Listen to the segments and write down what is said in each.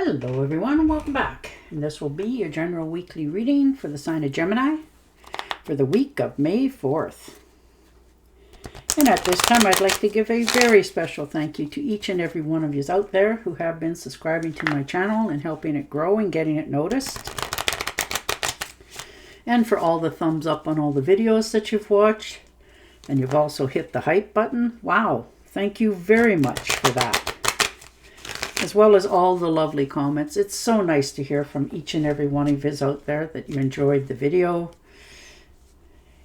Hello everyone and welcome back. And this will be your general weekly reading for the sign of Gemini for the week of May 4th. And at this time I'd like to give a very special thank you to each and every one of you out there who have been subscribing to my channel and helping it grow and getting it noticed. And for all the thumbs up on all the videos that you've watched. And you've also hit the hype button. Wow, thank you very much for that. As well as all the lovely comments. It's so nice to hear from each and every one of you out there that you enjoyed the video.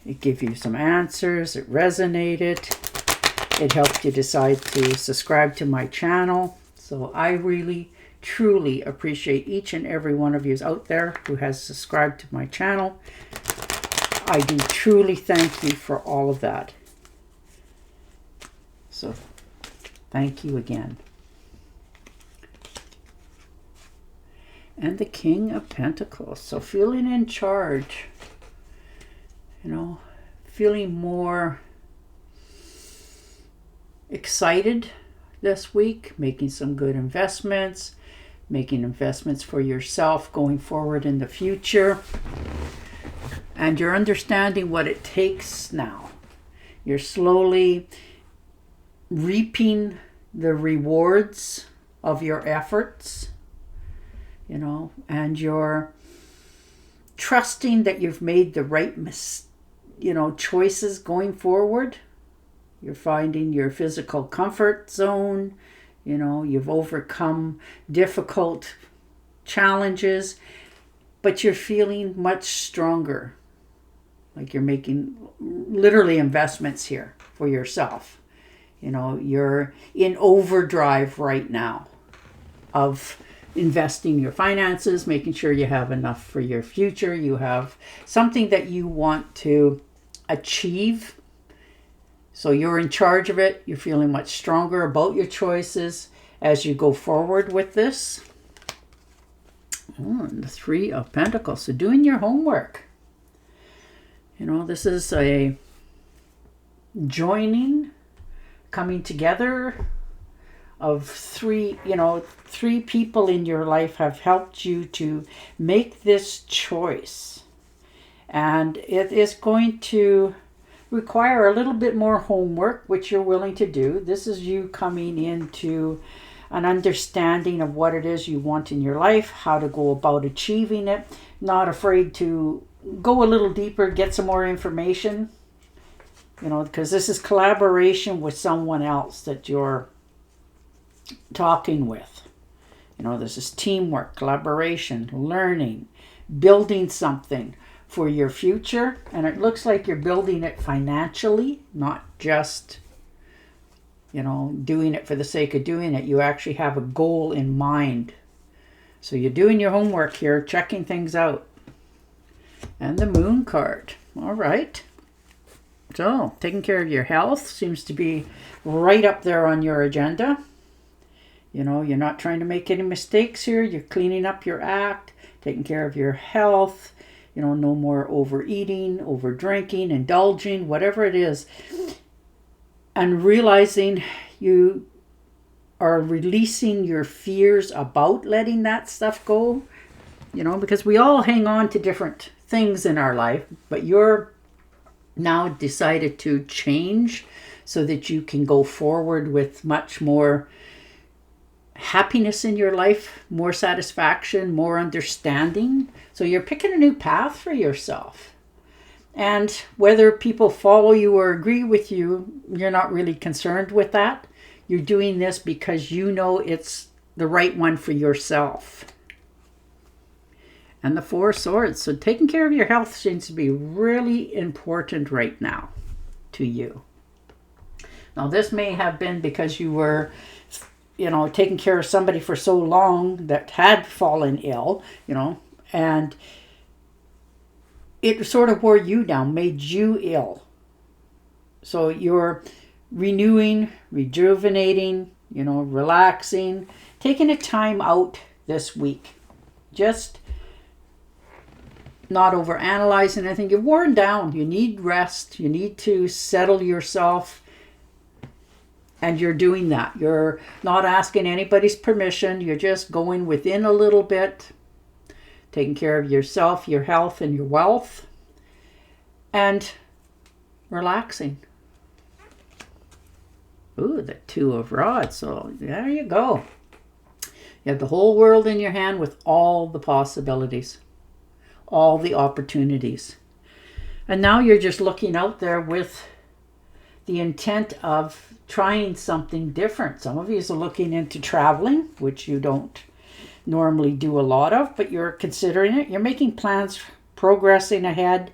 It gave you some answers. It resonated. It helped you decide to subscribe to my channel. So I really, truly appreciate each and every one of you out there who has subscribed to my channel. I do truly thank you for all of that. So thank you again. And the King of Pentacles. So feeling in charge, feeling more excited this week, making some good investments, making investments for yourself going forward in the future. And you're understanding what it takes now. You're slowly reaping the rewards of your efforts. And you're trusting that you've made the right, choices going forward. You're finding your physical comfort zone. You've overcome difficult challenges, but you're feeling much stronger. Like you're making literally investments here for yourself. You're in overdrive right now of investing your finances, making sure you have enough for your future. You have something that you want to achieve. So you're in charge of it. You're feeling much stronger about your choices as you go forward with this. And the Three of Pentacles. So doing your homework. This is a joining, coming together of three people in your life have helped you to make this choice. And it is going to require a little bit more homework, which you're willing to do. This is you coming into an understanding of what it is you want in your life, how to go about achieving it, not afraid to go a little deeper, get some more information, because this is collaboration with someone else that you're talking with. This is teamwork, collaboration, learning, building something for your future. And it looks like you're building it financially, not just, doing it for the sake of doing it. You actually have a goal in mind. So you're doing your homework here, checking things out. And the Moon card. All right. So taking care of your health seems to be right up there on your agenda. You're not trying to make any mistakes here. You're cleaning up your act, taking care of your health. No more overeating, over drinking, indulging, whatever it is. And realizing you are releasing your fears about letting that stuff go. Because we all hang on to different things in our life, but you're now decided to change so that you can go forward with much more happiness in your life, more satisfaction, more understanding. So you're picking a new path for yourself. And whether people follow you or agree with you, you're not really concerned with that. You're doing this because you know it's the right one for yourself. And the Four of Swords. So taking care of your health seems to be really important right now to you. Now this may have been because you were taking care of somebody for so long that had fallen ill, and it sort of wore you down, made you ill. So you're renewing, rejuvenating, relaxing, taking a time out this week. Just not overanalyzing anything. You're worn down. You need rest. You need to settle yourself. And you're doing that. You're not asking anybody's permission. You're just going within a little bit, taking care of yourself, your health, and your wealth, and relaxing. Ooh, the Two of Rods. So there you go. You have the whole world in your hand with all the possibilities, all the opportunities. And now you're just looking out there with the intent of trying something different. Some of you are looking into traveling, which you don't normally do a lot of, but you're considering it. You're making plans, progressing ahead.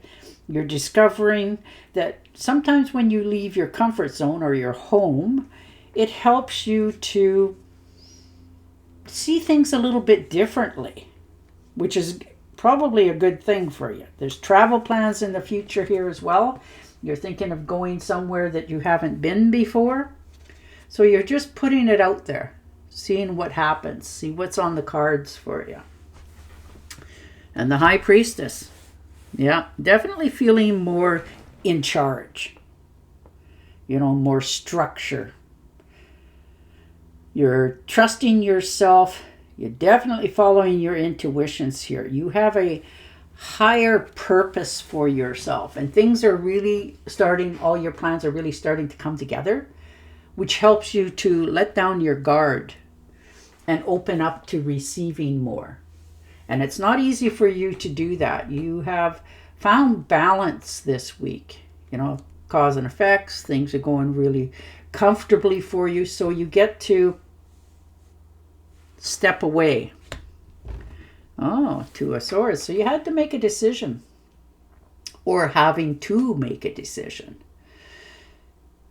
You're discovering that sometimes when you leave your comfort zone or your home, it helps you to see things a little bit differently, which is probably a good thing for you. There's travel plans in the future here as well. You're thinking of going somewhere that you haven't been before. So you're just putting it out there, seeing what happens, see what's on the cards for you. And the High Priestess. Yeah, definitely feeling more in charge. More structure. You're trusting yourself. You're definitely following your intuitions here. You have a higher purpose for yourself. And things are really all your plans are really starting to come together, which helps you to let down your guard and open up to receiving more. And it's not easy for you to do that. You have found balance this week. Cause and effects. Things are going really comfortably for you. So you get to step away. Oh, Two of Swords. So you had to make a decision. Or having to make a decision.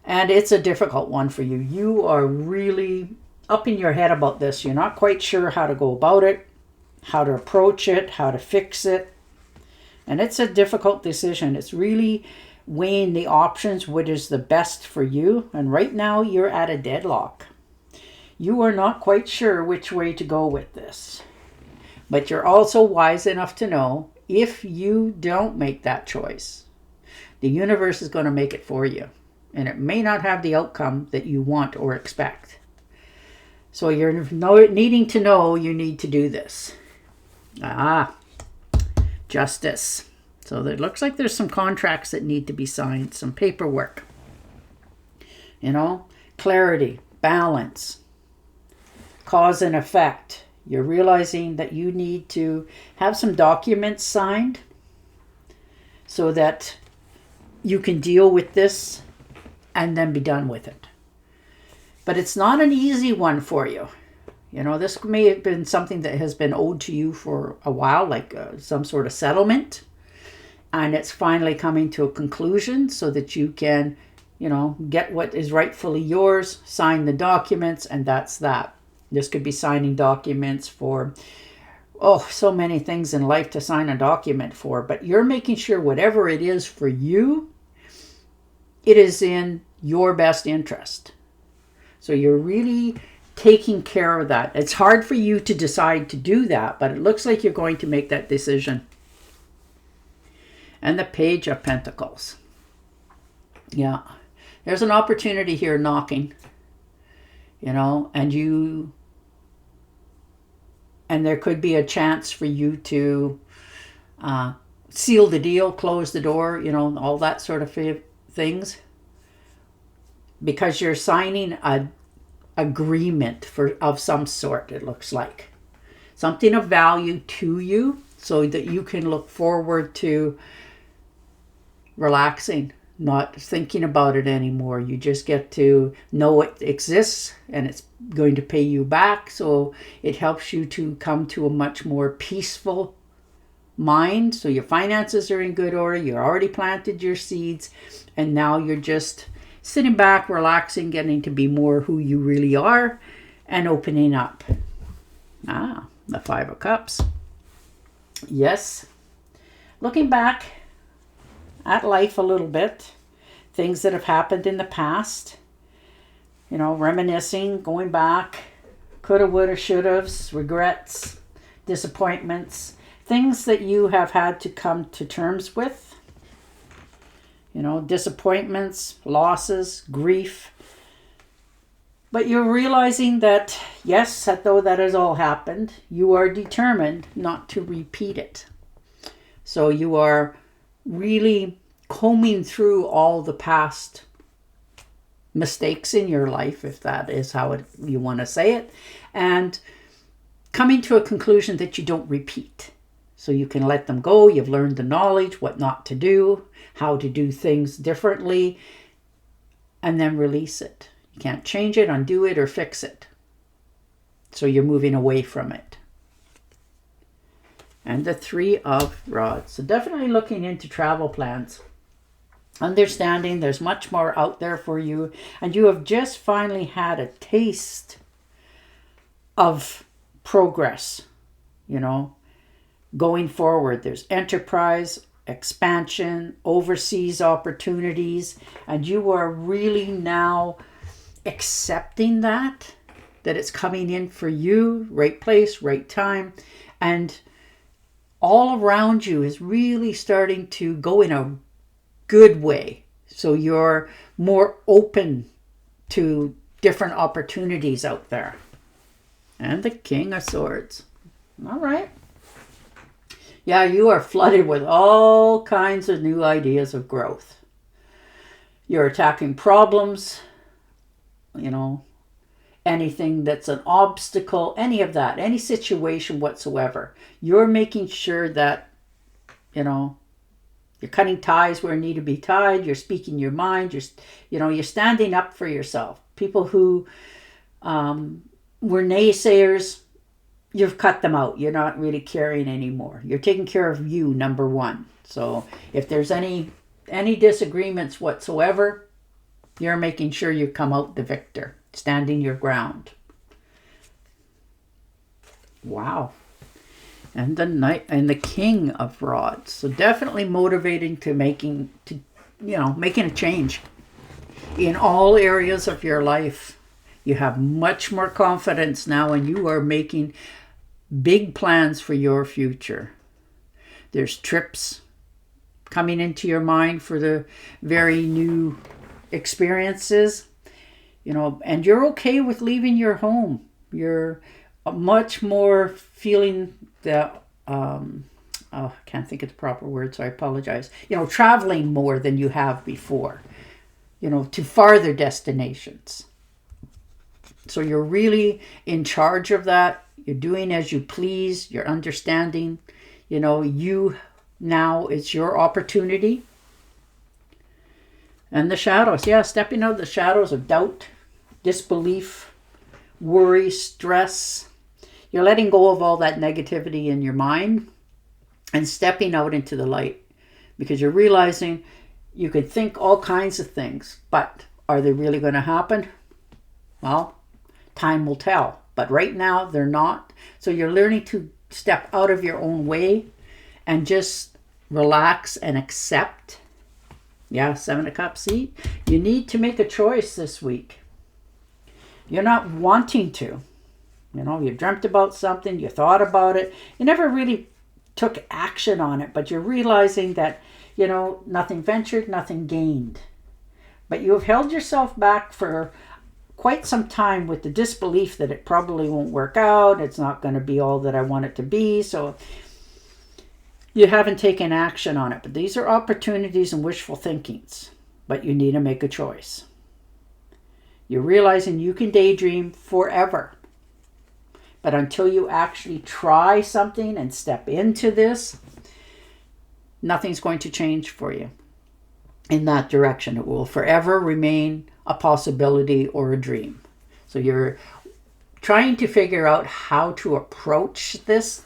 And it's a difficult one for you. You are really up in your head about this. You're not quite sure how to go about it, how to approach it, how to fix it. And it's a difficult decision. It's really weighing the options, what is the best for you. And right now you're at a deadlock. You are not quite sure which way to go with this. But you're also wise enough to know if you don't make that choice, the universe is going to make it for you. And it may not have the outcome that you want or expect. So you're needing to know you need to do this. Justice. So it looks like there's some contracts that need to be signed, some paperwork. Clarity, balance, cause and effect. You're realizing that you need to have some documents signed so that you can deal with this and then be done with it. But it's not an easy one for you. This may have been something that has been owed to you for a while, like some sort of settlement. And it's finally coming to a conclusion so that you can, get what is rightfully yours, sign the documents, and that's that. This could be signing documents for, so many things in life to sign a document for. But you're making sure whatever it is for you, it is in your best interest. So you're really taking care of that. It's hard for you to decide to do that, but it looks like you're going to make that decision. And the Page of Pentacles. Yeah. There's an opportunity here knocking. And there could be a chance for you to seal the deal, close the door, all that sort of things. Because you're signing an agreement of some sort, it looks like. Something of value to you so that you can look forward to relaxing, not thinking about it anymore. You just get to know it exists and it's going to pay you back. So it helps you to come to a much more peaceful mind. So your finances are in good order. You already planted your seeds and now you're just sitting back, relaxing, getting to be more who you really are and opening up. The Five of Cups. Yes. Looking back at life a little bit, things that have happened in the past, reminiscing, going back, coulda, woulda, shouldas, regrets, disappointments, things that you have had to come to terms with, disappointments, losses, grief, But you're realizing that, yes, though that has all happened, you are determined not to repeat it. So you are really combing through all the past mistakes in your life, if that is how you want to say it, and coming to a conclusion that you don't repeat. So you can let them go. You've learned the knowledge, what not to do, how to do things differently, and then release it. You can't change it, undo it, or fix it. So you're moving away from it. And the 3 of Rods. So definitely looking into travel plans. Understanding there's much more out there for you. And you have just finally had a taste of progress. You know, going forward. There's enterprise, expansion, overseas opportunities. And you are really now accepting that it's coming in for you, right place, right time, and all around you is really starting to go in a good way. So you're more open to different opportunities out there. And the King of Swords. All right. Yeah, you are flooded with all kinds of new ideas of growth. You're attacking problems, you know, anything that's an obstacle, any of that, any situation whatsoever. You're making sure that, you know, you're cutting ties where need to be tied. You're speaking your mind. You're standing up for yourself. People who were naysayers, you've cut them out. You're not really caring anymore. You're taking care of you, number one. So if there's any disagreements whatsoever, you're making sure you come out the victor, standing your ground. Wow. And the Knight and the King of Rods. So definitely motivating to making a change in all areas of your life. You have much more confidence now, and you are making big plans for your future. There's trips coming into your mind for the very new experiences, and you're okay with leaving your home. You're much more feeling the, I can't think of the proper word, so I apologize. Traveling more than you have before, to farther destinations. So you're really in charge of that. You're doing as you please. You're understanding, you now it's your opportunity. And the shadows, stepping out of the shadows of doubt, disbelief, worry, stress. You're letting go of all that negativity in your mind and stepping out into the light, because you're realizing you could think all kinds of things, but are they really going to happen? Well, time will tell. But right now, they're not. So you're learning to step out of your own way and just relax and accept. Yeah, 7 of Cups. See, you need to make a choice this week. You're not wanting to. You dreamt about something, you thought about it. You never really took action on it, but you're realizing that, nothing ventured, nothing gained. But you have held yourself back for quite some time with the disbelief that it probably won't work out. It's not going to be all that I want it to be. So you haven't taken action on it. But these are opportunities and wishful thinkings. But you need to make a choice. You're realizing you can daydream forever. But until you actually try something and step into this, nothing's going to change for you in that direction. It will forever remain a possibility or a dream. So you're trying to figure out how to approach this.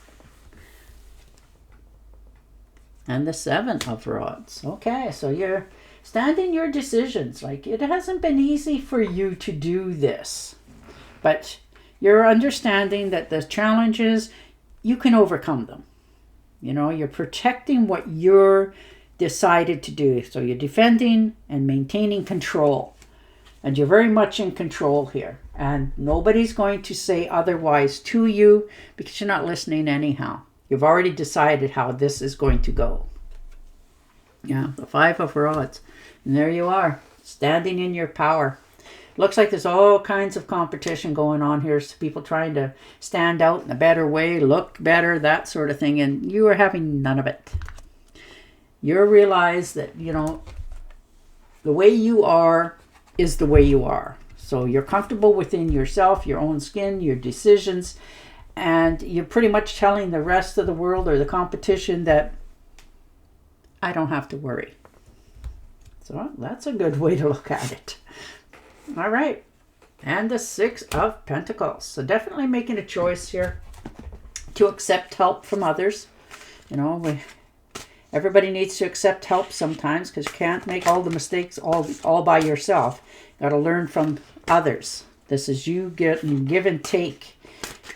And the 7 of Rods. Okay, so you're standing your decisions. Like, it hasn't been easy for you to do this. But you're understanding that the challenges, you can overcome them. You're protecting what you're decided to do. So you're defending and maintaining control. And you're very much in control here. And nobody's going to say otherwise to you, because you're not listening anyhow. You've already decided how this is going to go. Yeah, the 5 of Rods. And there you are, standing in your power. Looks like there's all kinds of competition going on here. So people trying to stand out in a better way, look better, that sort of thing. And you are having none of it. You realize that, you know, the way you are is the way you are. So you're comfortable within yourself, your own skin, your decisions. And you're pretty much telling the rest of the world or the competition that I don't have to worry. So that's a good way to look at it. All right. And the Six of Pentacles. So definitely making a choice here to accept help from others. You know, everybody needs to accept help sometimes, because you can't make all the mistakes all by yourself. You got to learn from others. This is you getting give and take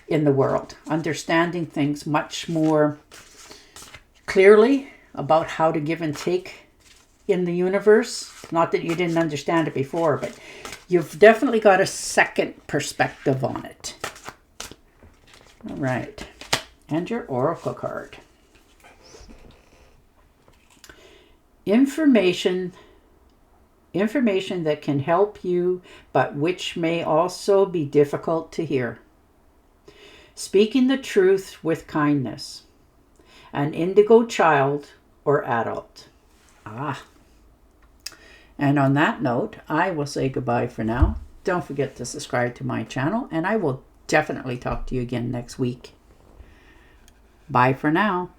in the world, understanding things much more clearly about how to give and take in the universe. Not that you didn't understand it before, but you've definitely got a second perspective on it. All right. And your Oracle card. Information that can help you, but which may also be difficult to hear. Speaking the truth with kindness. An indigo child or adult. And on that note, I will say goodbye for now. Don't forget to subscribe to my channel, and I will definitely talk to you again next week. Bye for now.